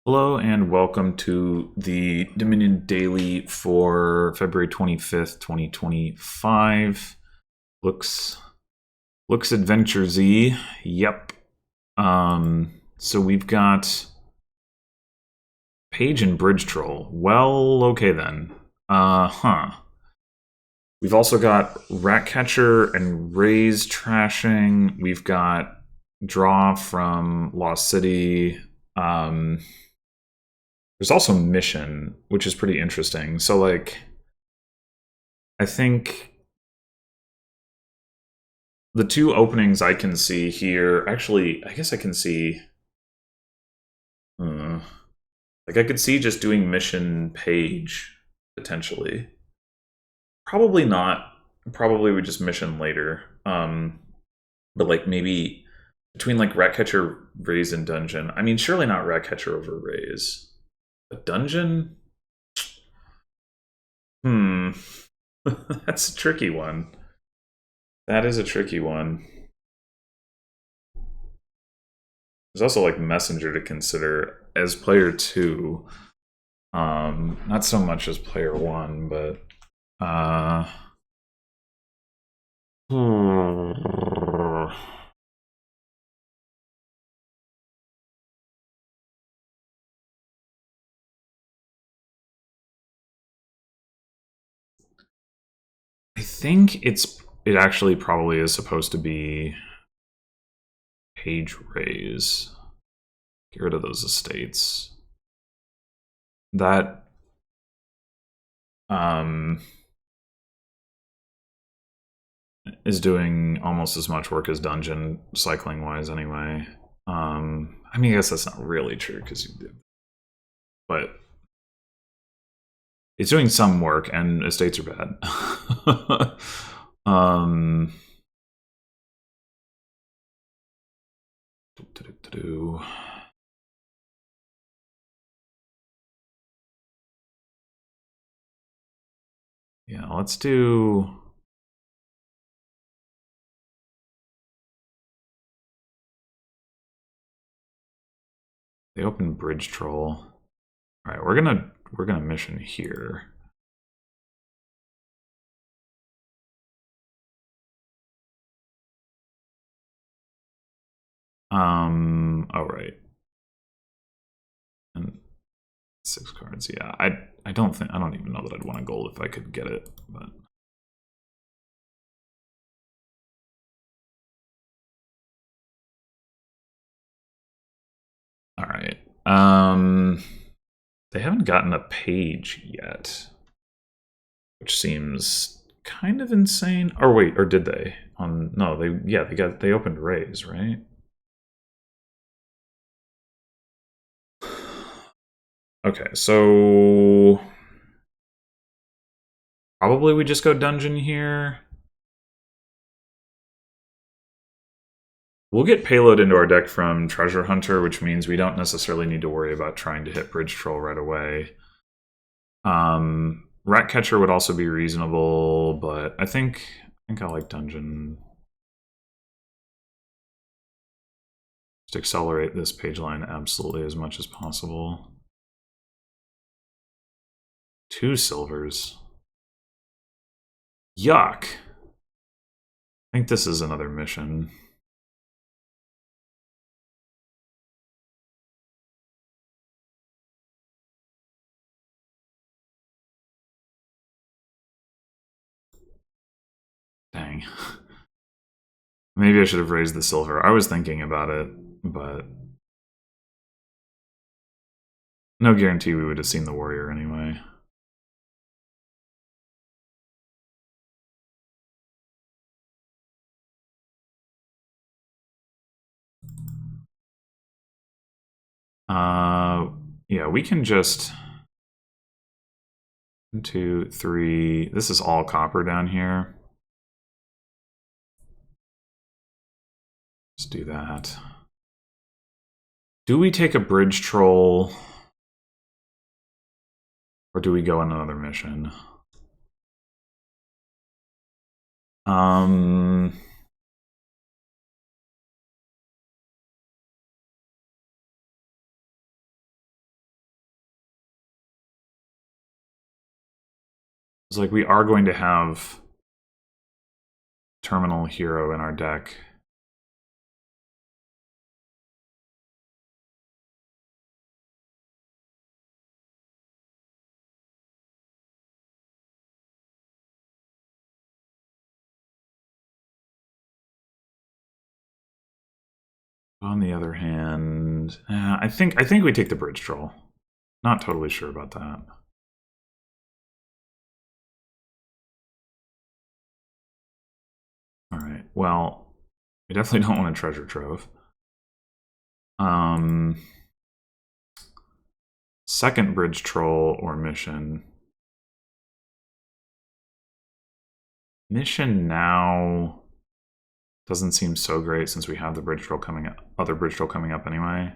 Hello and welcome to the Dominion Daily for February 25th, 2025. Looks adventure-y. Yep. So we've got Page and Bridge Troll. Well, okay then. We've also got Ratcatcher and Rays trashing. We've got Draw from Lost City. There's also Mission, which is pretty interesting. So, like, I think the two openings I can see here, actually, I guess I can see, like, I could see just doing Mission Page, potentially. Probably not. Probably we just Mission later. But, like, maybe between, like, Ratcatcher, Rays, and Dungeon. I mean, surely not Ratcatcher over Rays. A dungeon? That's a tricky one. That is a tricky one. There's also like Messenger to consider as player 2. Not so much as player 1, but I think it actually probably is supposed to be Page Rays. Get rid of those estates. That is doing almost as much work as Dungeon cycling wise anyway. I mean, I guess that's not really true because you did, but it's doing some work, and estates are bad. Yeah, let's do. They open Bridge Troll. All right, we're gonna mission here. All right. And 6 cards. Yeah, I don't even know that I'd want a gold if I could get it, but. All right. They haven't gotten a page yet, which seems kind of insane. Or wait, or did they? No, they opened Rays, right? Okay, so probably we just go dungeon here. We'll get payload into our deck from Treasure Hunter, which means we don't necessarily need to worry about trying to hit Bridge Troll right away. Ratcatcher would also be reasonable, but I think I like dungeon. Just accelerate this page line absolutely as much as possible. 2 silvers. Yuck. I think this is another mission. Dang. Maybe I should have raised the silver. I was thinking about it, but no guarantee we would have seen the warrior anyway. Yeah, we can just 1, 2, 3. This is all copper down here. Let's do that. Do we take a Bridge Troll? Or do we go on another mission? It's like we are going to have Terminal Hero in our deck. On the other hand, I think we take the Bridge Troll. Not totally sure about that. All right. Well, we definitely don't want a Treasure Trove. Second Bridge Troll or Mission. Mission now doesn't seem so great since we have the Bridge Troll coming up, other Bridge Troll coming up anyway.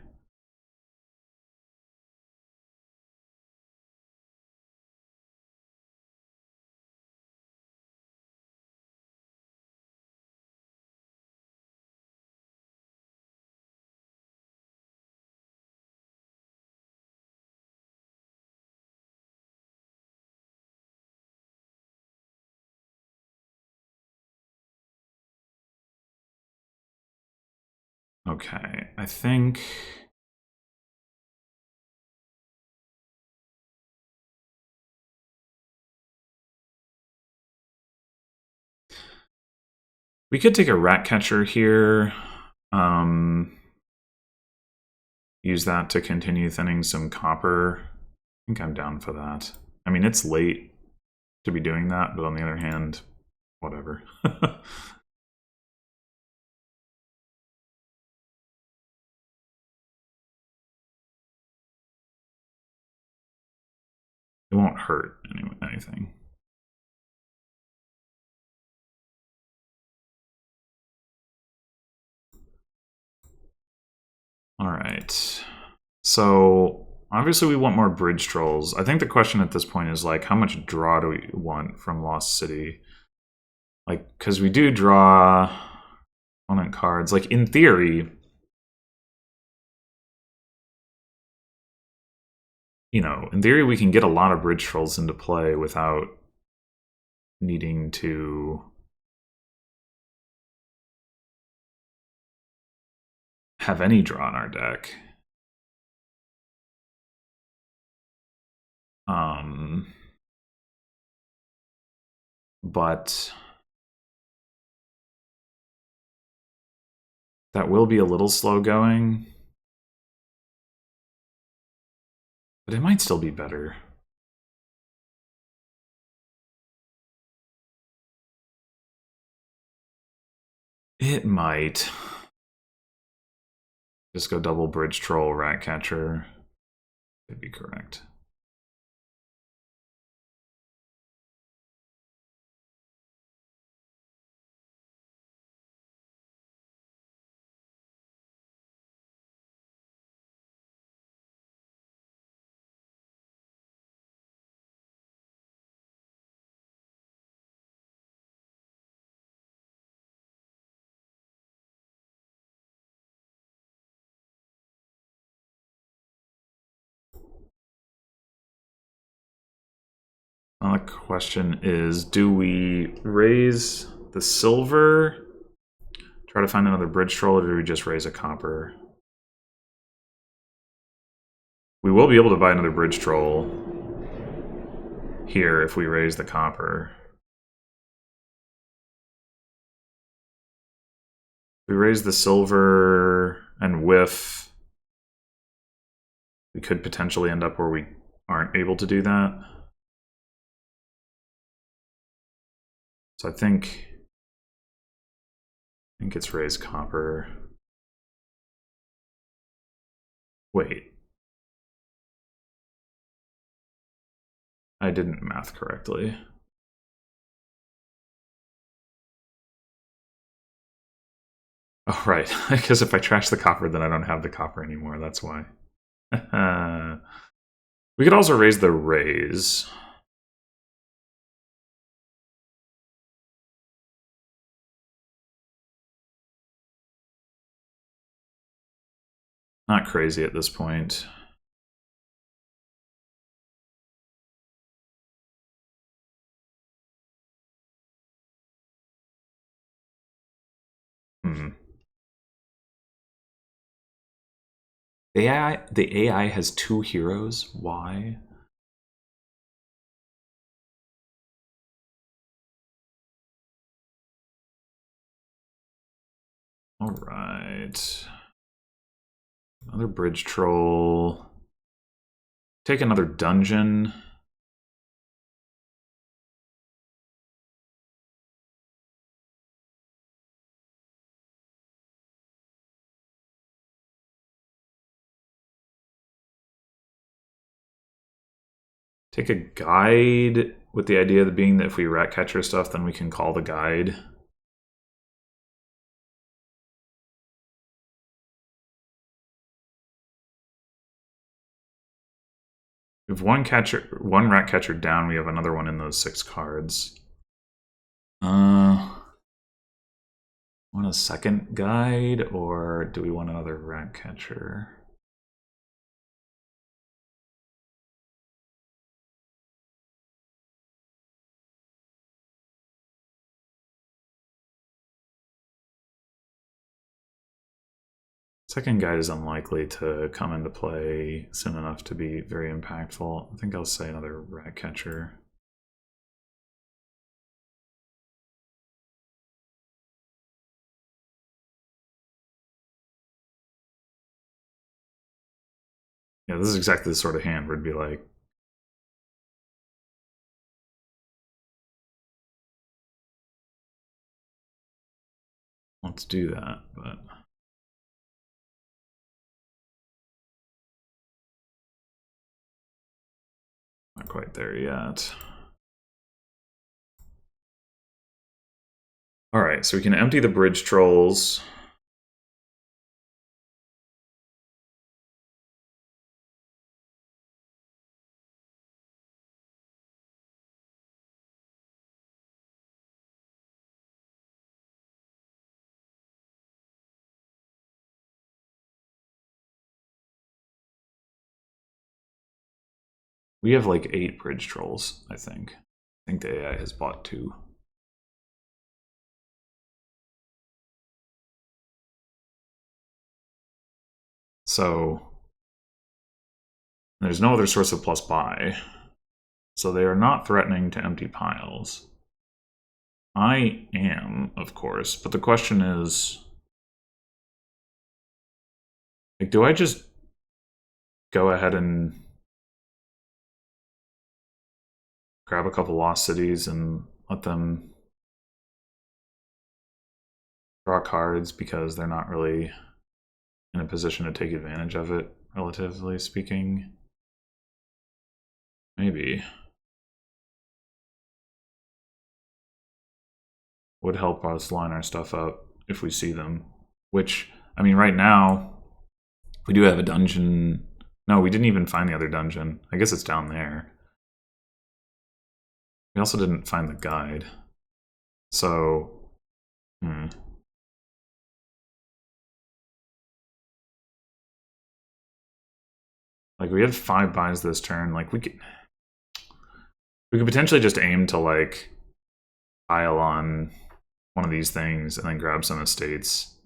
Okay, I think we could take a Rat Catcher here. Use that to continue thinning some copper. I think I'm down for that. I mean, it's late to be doing that, but on the other hand, whatever. It won't hurt anything. All right. So obviously we want more Bridge Trolls. I think the question at this point is like, how much draw do we want from Lost City? Like, because we do draw opponent cards. Like, in theory, you know, in theory we can get a lot of Bridge Trolls into play without needing to have any draw in our deck. But that will be a little slow going. But it might still be better. It might. Just go double Bridge Troll, Rat Catcher. That'd be correct. Now the question is, do we raise the silver, try to find another Bridge Troll, or do we just raise a copper? We will be able to buy another Bridge Troll here if we raise the copper. If we raise the silver and whiff, we could potentially end up where we aren't able to do that. So I think it's raise copper. Wait. I didn't math correctly. Oh, right. Because if I trash the copper, then I don't have the copper anymore. That's why. We could also raise the raise. Not crazy at this point. The AI has 2 heroes. Why? All right. Another bridge troll. Take another dungeon. Take a guide with the idea of being that if we rat catcher stuff, then we can call the guide. We have one rat catcher down. We have another one in those 6 cards. Want a second guide, or do we want another rat catcher? Second guide is unlikely to come into play soon enough to be very impactful. I think I'll say another rat catcher. Yeah, this is exactly the sort of hand where it'd be like, let's do that, but not quite there yet. All right, so we can empty the bridge trolls. We have like 8 bridge trolls, I think. I think the AI has bought 2. So there's no other source of plus buy. So they are not threatening to empty piles. I am, of course, but the question is, like, do I just go ahead and grab a couple lost cities and let them draw cards because they're not really in a position to take advantage of it, relatively speaking? Maybe. Would help us line our stuff up if we see them. Which, I mean, right now, we do have a dungeon. No, we didn't even find the other dungeon. I guess it's down there. We also didn't find the guide. So, like, we had 5 buys this turn. Like, we could potentially just aim to, like, pile on one of these things and then grab some estates.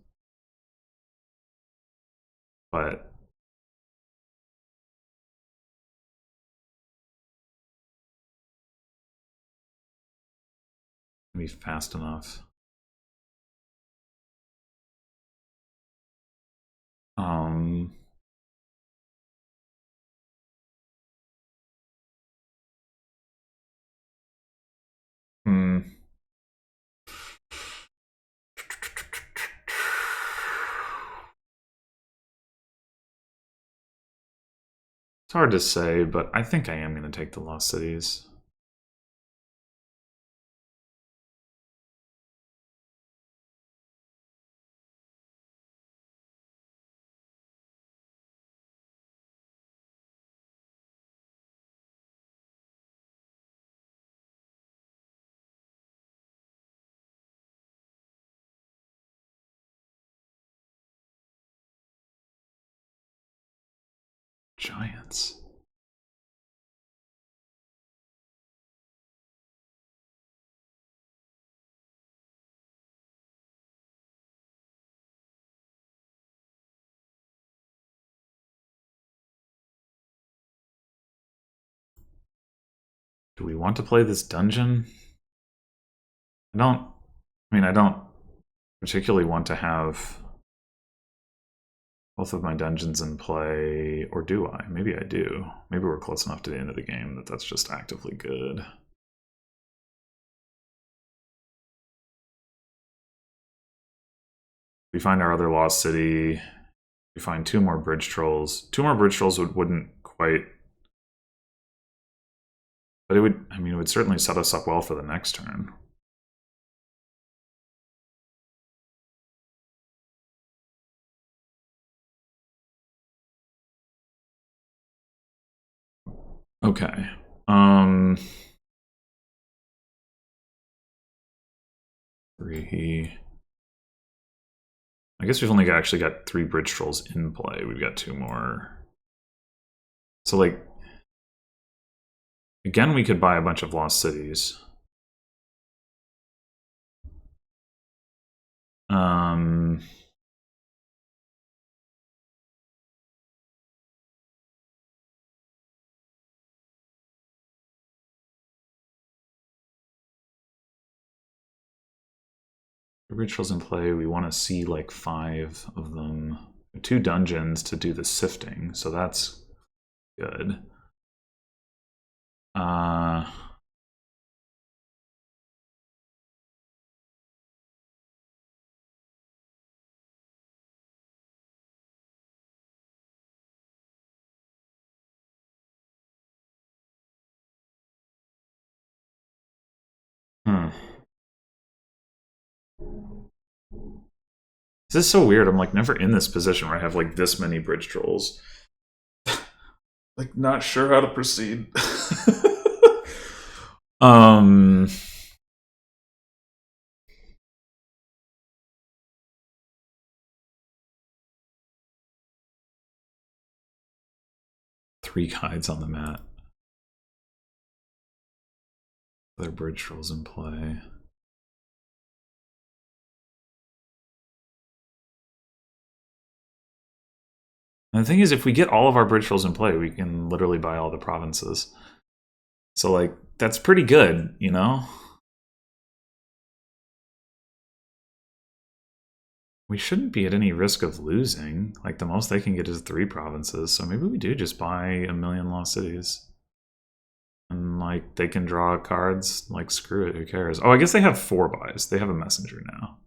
But be fast enough. It's hard to say, but I think I am going to take the Lost Cities. Giants. Do we want to play this dungeon? I don't particularly want to have both of my dungeons in play, or do I? Maybe I do. Maybe we're close enough to the end of the game that that's just actively good. We find our other lost city. We find 2 more bridge trolls. 2 more bridge trolls wouldn't quite... But it would certainly set us up well for the next turn. Okay. 3. I guess we've only actually got 3 bridge trolls in play. We've got 2 more. So, like, again, we could buy a bunch of lost cities. Rituals in play, we want to see like 5 of them. 2 dungeons to do the sifting, so that's good. This is so weird. I'm like never in this position where I have like this many bridge trolls. Like not sure how to proceed. Three guides on the mat. Other bridge trolls in play. And the thing is, if we get all of our bridge trolls in play, we can literally buy all the provinces. So, like, that's pretty good, you know? We shouldn't be at any risk of losing. Like, the most they can get is 3 provinces. So maybe we do just buy a million lost cities. And, like, they can draw cards. Like, screw it, who cares? Oh, I guess they have 4 buys. They have a messenger now.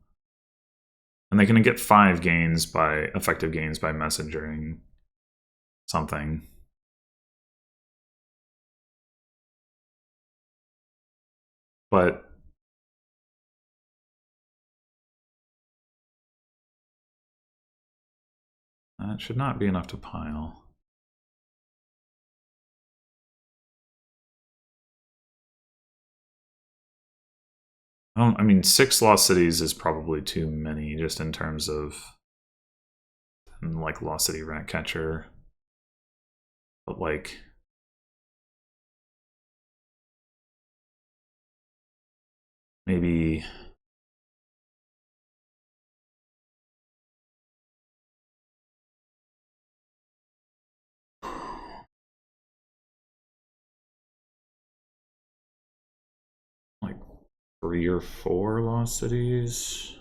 And they can get 5 gains by effective gains by messengering something. But that should not be enough to pile. I mean, 6 lost cities is probably too many, just in terms of like lost city rat catcher. But like, maybe like 3 or 4 lost cities.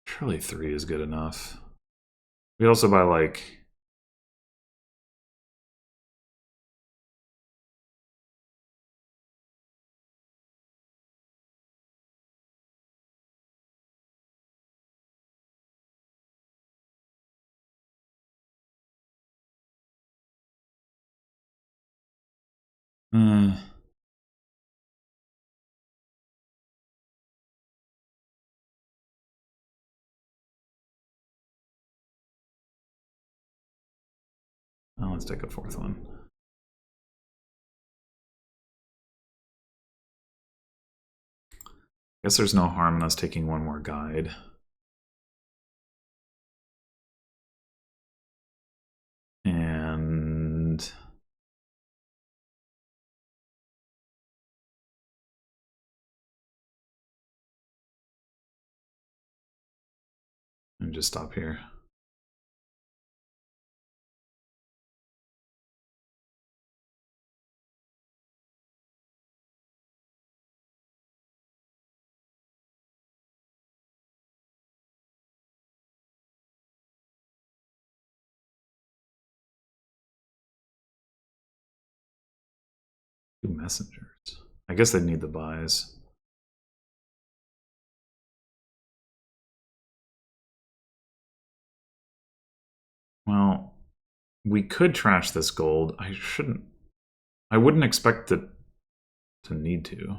Surely 3 is good enough. We also buy like oh, let's take a 4th one. Guess there's no harm in us taking 1 more guide. And just stop here. Two messengers. I guess they need the buys. Well, we could trash this gold. I shouldn't. I wouldn't expect it to need to.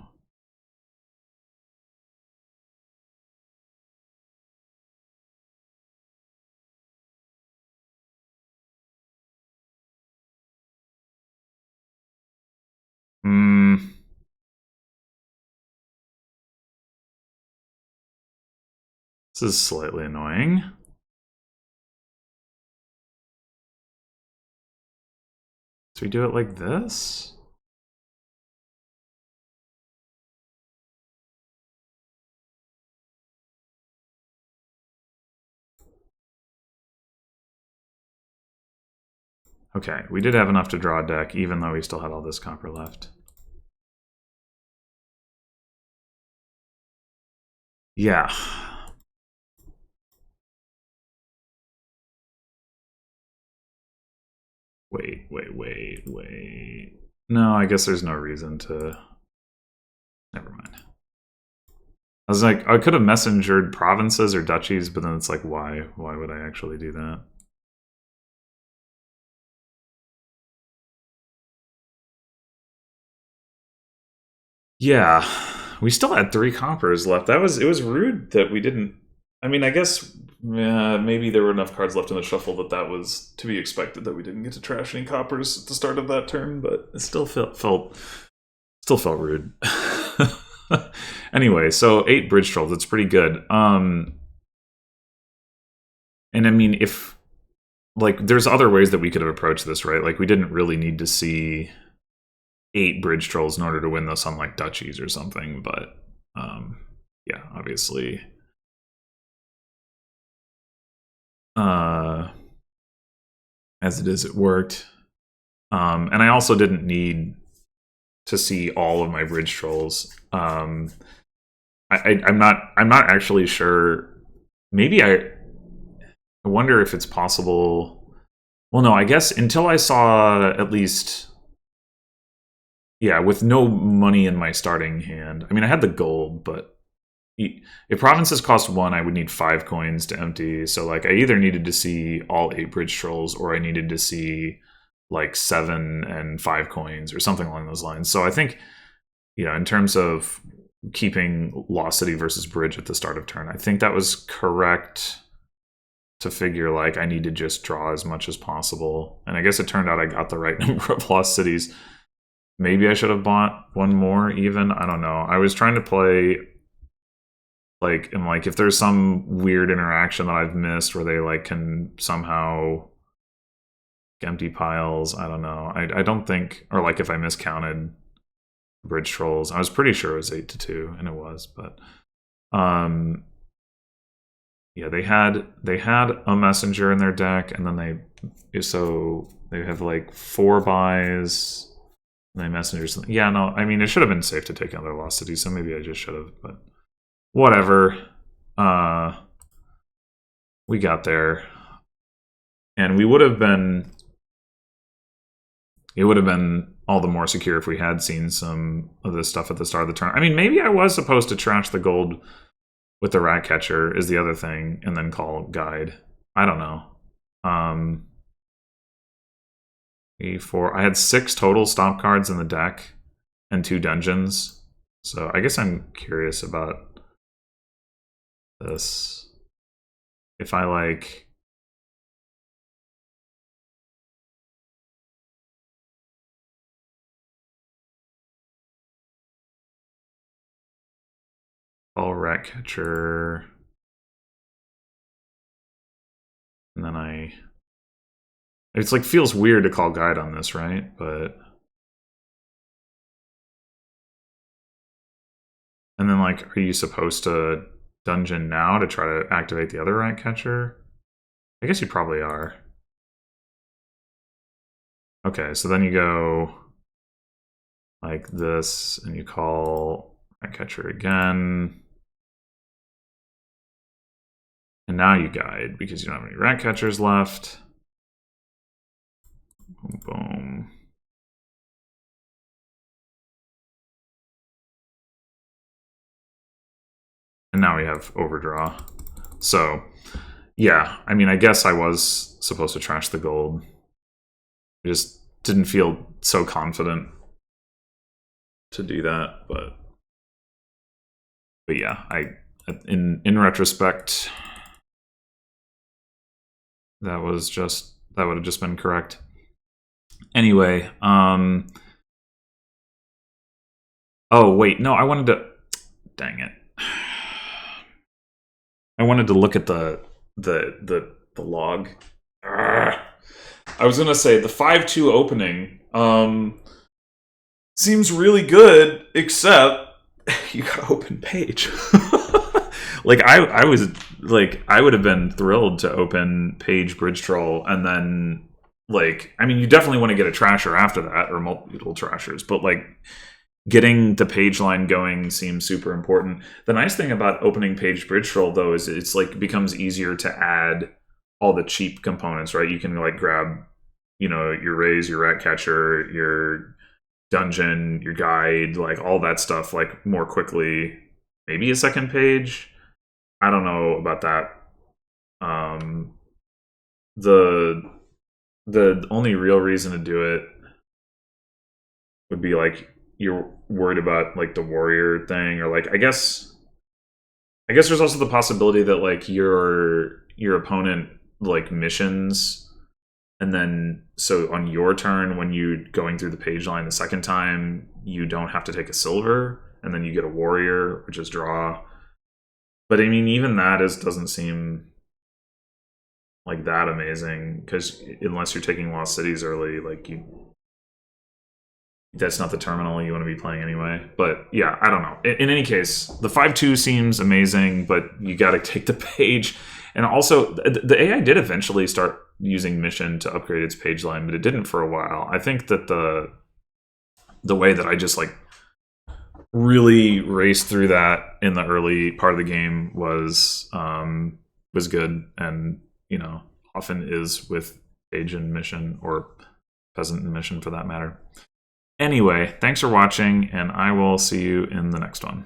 This is slightly annoying. So we do it like this? Okay, we did have enough to draw a deck, even though we still had all this copper left. Yeah. Wait. No, I guess there's no reason to... Never mind. I was like, I could have messengered provinces or duchies, but then it's like, why? Why would I actually do that? Yeah, we still had 3 coppers left. It was rude that we didn't. I mean, I guess maybe there were enough cards left in the shuffle that was to be expected that we didn't get to trash any coppers at the start of that turn, but it still felt rude. Anyway, so 8 bridge trolls. It's pretty good. And I mean, if like, there's other ways that we could have approached this, right? Like, we didn't really need to see 8 bridge trolls in order to win this on like duchies or something, but yeah, obviously as it is, it worked. And I also didn't need to see all of my bridge trolls. I'm not actually sure. Maybe I wonder if it's possible. Well, no, I guess until I saw at least, yeah, with no money in my starting hand. I mean, I had the gold, but if provinces cost 1, I would need 5 coins to empty. So like, I either needed to see all 8 bridge trolls, or I needed to see like 7 and 5 coins, or something along those lines. So I think, in terms of keeping Lost City versus Bridge at the start of turn, I think that was correct to figure like I need to just draw as much as possible. And I guess it turned out I got the right number of Lost Cities. Maybe I should have bought one more even. I don't know. I was trying to play like, and like, if there's some weird interaction that I've missed where they like can somehow empty piles, I don't know. I don't think, or like if I miscounted bridge trolls, I was pretty sure it was 8-2, and it was, but yeah, they had a messenger in their deck, and then they have like 4 buys, and they messengers. Yeah, no, I mean, it should have been safe to take another Lost City, so maybe I just should have, but whatever. We got there, and it would have been all the more secure if we had seen some of this stuff at the start of the turn. I mean, maybe I was supposed to trash the gold with the rat catcher is the other thing, and then call guide. I don't know. E4. I had 6 total stop cards in the deck and 2 dungeons. So I guess I'm curious about this. If I like... Call rat catcher. And then it's like feels weird to call guide on this, right? But and then like, are you supposed to dungeon now to try to activate the other rat catcher? I guess you probably are. Okay, so then you go like this, and you call rat catcher again. And now you guide, because you don't have any rat catchers left. Boom, boom. And now we have overdraw. So, yeah, I mean, I guess I was supposed to trash the gold. I just didn't feel so confident to do that, but yeah, in retrospect, that would have just been correct. Anyway, oh wait, no, I wanted to, dang it. I wanted to look at the log. Arrgh. I was gonna say the 5-2 opening seems really good, except you gotta open page. Like I was like, I would have been thrilled to open page bridge troll, and then like, I mean, you definitely want to get a trasher after that, or multiple trashers, but like getting the page line going seems super important. The nice thing about opening page bridge troll, though, is it's like becomes easier to add all the cheap components, right? You can like grab, you know, your raise, your rat catcher, your dungeon, your guide, like all that stuff, like more quickly. Maybe a second page. I don't know about that. The only real reason to do it would be like you're worried about like the warrior thing, or like I guess there's also the possibility that like your opponent like missions, and then so on your turn when you going through the page line the second time, you don't have to take a silver, and then you get a warrior, which is draw. But I mean, even that doesn't seem like that amazing, because unless you're taking Lost Cities early, like that's not the terminal you want to be playing anyway. But yeah, I don't know. In any case, the 5-2 seems amazing, but you got to take the page. And also, the AI did eventually start using mission to upgrade its page line, but it didn't for a while. I think that the way that I just like really raced through that in the early part of the game was good, and you know, often is with page and mission, or peasant and mission for that matter. Anyway, thanks for watching, and I will see you in the next one.